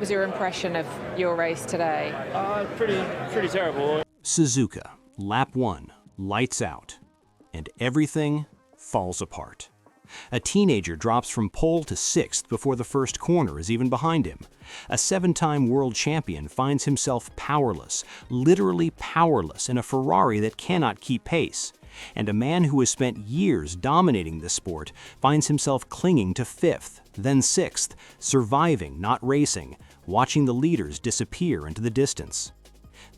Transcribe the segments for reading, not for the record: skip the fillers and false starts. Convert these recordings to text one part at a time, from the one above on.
What was your impression of your race today? Pretty terrible. Suzuka, lap 1, lights out, and everything falls apart. A teenager drops from pole to 6th before the first corner is even behind him. A 7-time world champion finds himself powerless, literally powerless, in a Ferrari that cannot keep pace. And a man who has spent years dominating this sport finds himself clinging to 5th, then 6th, surviving, not racing, watching the leaders disappear into the distance.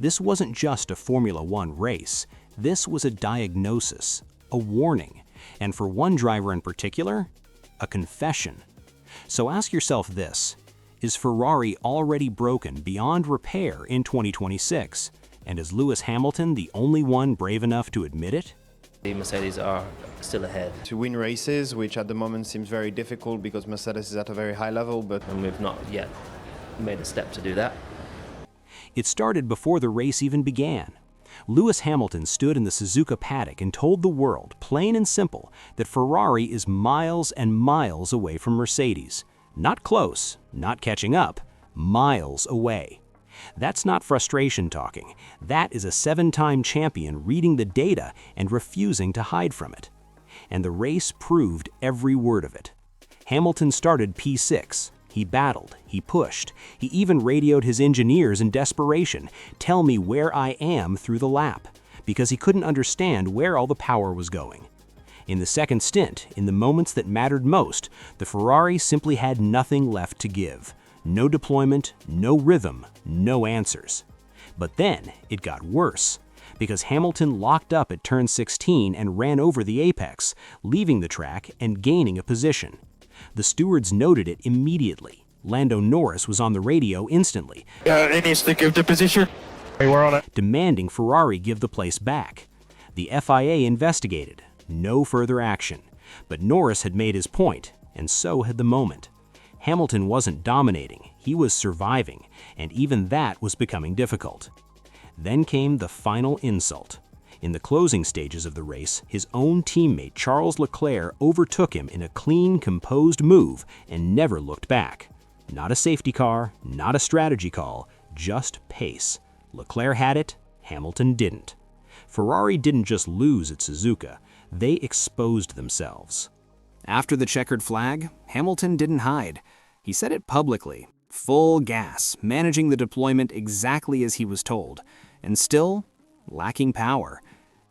This wasn't just a Formula One race. This was a diagnosis, a warning, and for one driver in particular, a confession. So ask yourself this: is Ferrari already broken beyond repair in 2026? And is Lewis Hamilton the only one brave enough to admit it? The Mercedes are still ahead. To win races, which at the moment seems very difficult because Mercedes is at a very high level, And we've not yet made a step to do that. It started before the race even began. Lewis Hamilton stood in the Suzuka paddock and told the world, plain and simple, that Ferrari is miles and miles away from Mercedes. Not close, not catching up, miles away. That's not frustration talking. That is a 7-time champion reading the data and refusing to hide from it. And the race proved every word of it. Hamilton started P6. He battled, he pushed, he even radioed his engineers in desperation, "Tell me where I am through the lap," because he couldn't understand where all the power was going. In the second stint, in the moments that mattered most, the Ferrari simply had nothing left to give. No deployment, no rhythm, no answers. But then it got worse, because Hamilton locked up at turn 16 and ran over the apex, leaving the track and gaining a position. The stewards noted it immediately. Lando Norris was on the radio instantly. It needs to give the position. Hey, we're on it. Demanding Ferrari give the place back. The FIA investigated. No further action. But Norris had made his point, and so had the moment. Hamilton wasn't dominating, he was surviving, and even that was becoming difficult. Then came the final insult. In the closing stages of the race, his own teammate Charles Leclerc overtook him in a clean, composed move and never looked back. Not a safety car, not a strategy call, just pace. Leclerc had it, Hamilton didn't. Ferrari didn't just lose at Suzuka, they exposed themselves. After the checkered flag, Hamilton didn't hide. He said it publicly, full gas, managing the deployment exactly as he was told, and still lacking power.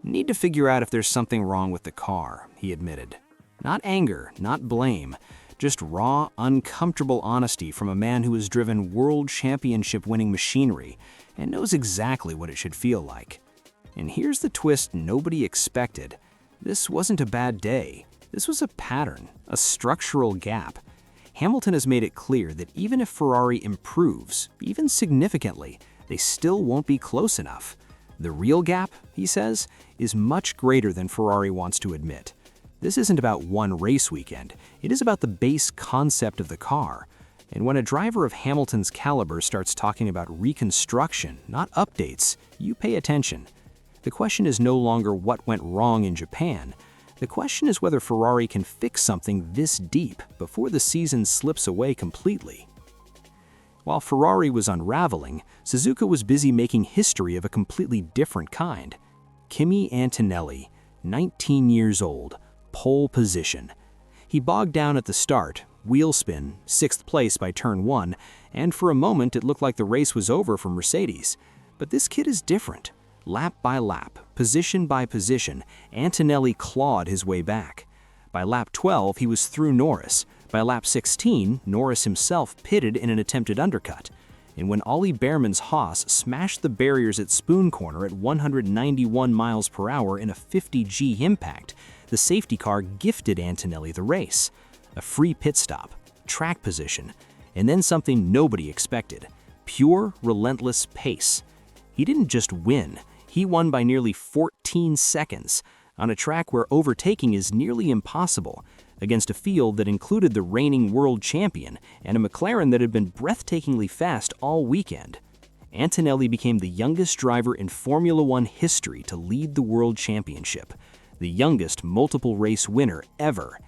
Need to figure out if there's something wrong with the car, he admitted. Not anger, not blame, just raw, uncomfortable honesty from a man who has driven world championship-winning machinery and knows exactly what it should feel like. And here's the twist nobody expected. This wasn't a bad day. This was a pattern, a structural gap. Hamilton has made it clear that even if Ferrari improves, even significantly, they still won't be close enough. The real gap, he says, is much greater than Ferrari wants to admit. This isn't about one race weekend. It is about the base concept of the car. And when a driver of Hamilton's caliber starts talking about reconstruction, not updates, you pay attention. The question is no longer what went wrong in Japan. The question is whether Ferrari can fix something this deep before the season slips away completely. While Ferrari was unraveling, Suzuka was busy making history of a completely different kind. Kimi Antonelli, 19 years old, pole position. He bogged down at the start, wheel spin, 6th place by turn 1, and for a moment it looked like the race was over for Mercedes. But this kid is different. Lap by lap, position by position, Antonelli clawed his way back. By lap 12, he was through Norris. By lap 16, Norris himself pitted in an attempted undercut. And when Ollie Behrman's Haas smashed the barriers at Spoon Corner at 191 miles per hour in a 50G impact, the safety car gifted Antonelli the race. A free pit stop, track position, and then something nobody expected: pure, relentless pace. He didn't just win, he won by nearly 14 seconds, on a track where overtaking is nearly impossible, against a field that included the reigning world champion and a McLaren that had been breathtakingly fast all weekend. Antonelli became the youngest driver in Formula One history to lead the world championship, the youngest multiple race winner ever,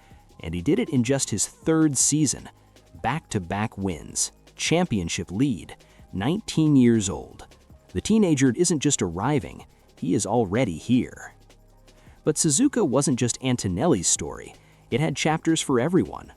and he did it in just his 3rd season, back-to-back wins. championship lead, 19 years old. The teenager isn't just arriving, he is already here. But Suzuka wasn't just Antonelli's story. It had chapters for everyone.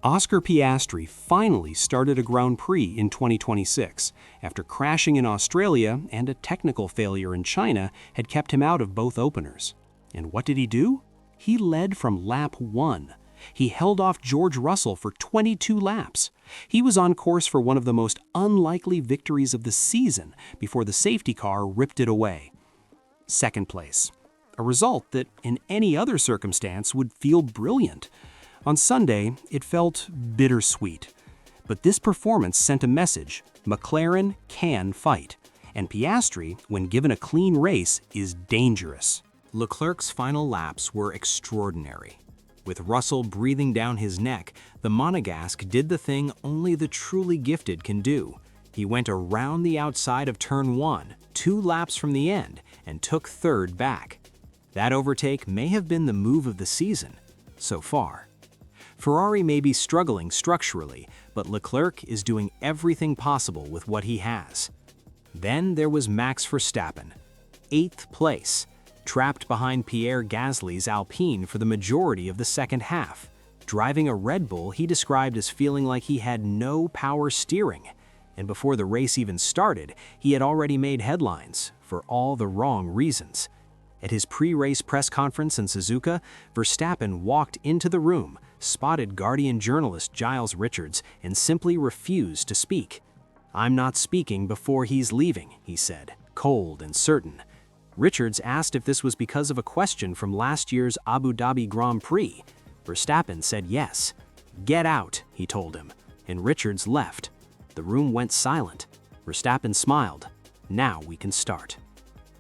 Oscar Piastri finally started a Grand Prix in 2026 after crashing in Australia and a technical failure in China had kept him out of both openers. And what did he do? He led from lap 1. He held off George Russell for 22 laps. He was on course for one of the most unlikely victories of the season before the safety car ripped it away. Second place, a result that in any other circumstance would feel brilliant. On Sunday, it felt bittersweet. But this performance sent a message: McLaren can fight. And Piastri, when given a clean race, is dangerous. Leclerc's final laps were extraordinary. With Russell breathing down his neck, the Monegasque did the thing only the truly gifted can do. He went around the outside of turn 1, 2 laps from the end, and took third back. That overtake may have been the move of the season, so far. Ferrari may be struggling structurally, but Leclerc is doing everything possible with what he has. Then there was Max Verstappen, 8th place, trapped behind Pierre Gasly's Alpine for the majority of the second half. Driving a Red Bull he described as feeling like he had no power steering. And before the race even started, he had already made headlines, for all the wrong reasons. At his pre-race press conference in Suzuka, Verstappen walked into the room, spotted Guardian journalist Giles Richards, and simply refused to speak. "I'm not speaking before he's leaving," he said, cold and certain. Richards asked if this was because of a question from last year's Abu Dhabi Grand Prix. Verstappen said yes. "Get out," he told him, and Richards left. The room went silent. Verstappen smiled. "Now we can start."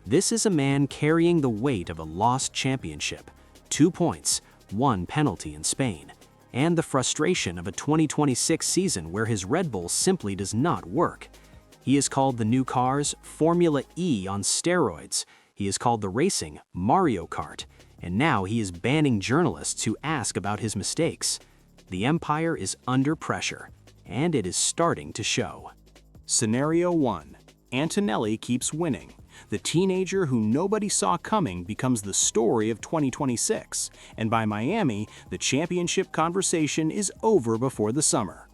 This is a man carrying the weight of a lost championship, 2 points, 1 penalty in Spain, and the frustration of a 2026 season where his Red Bull simply does not work. He has called the new cars Formula E on steroids. He has called the racing Mario Kart, and now he is banning journalists who ask about his mistakes. The empire is under pressure, and it is starting to show. Scenario 1. Antonelli keeps winning. The teenager who nobody saw coming becomes the story of 2026, and by Miami, the championship conversation is over before the summer.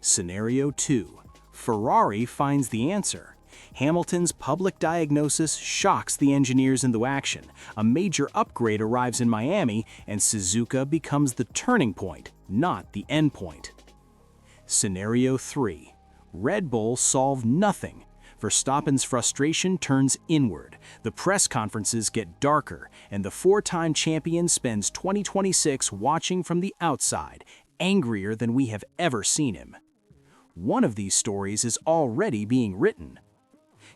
Scenario 2. Ferrari finds the answer. Hamilton's public diagnosis shocks the engineers into action. A major upgrade arrives in Miami, and Suzuka becomes the turning point, not the end point. Scenario 3. Red Bull solve nothing. Verstappen's frustration turns inward. The press conferences get darker, and the 4-time champion spends 2026 watching from the outside, angrier than we have ever seen him. One of these stories is already being written.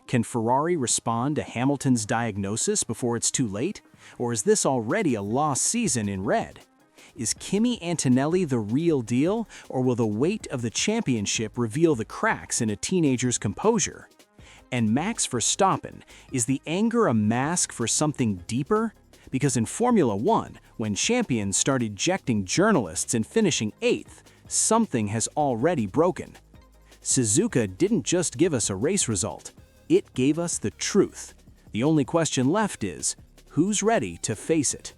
Can Ferrari respond to Hamilton's diagnosis before it's too late? Or is this already a lost season in red? Is Kimi Antonelli the real deal, or will the weight of the championship reveal the cracks in a teenager's composure? And Max Verstappen, is the anger a mask for something deeper? Because in Formula One, when champions start ejecting journalists and finishing 8th, something has already broken. Suzuka didn't just give us a race result, it gave us the truth. The only question left is, who's ready to face it?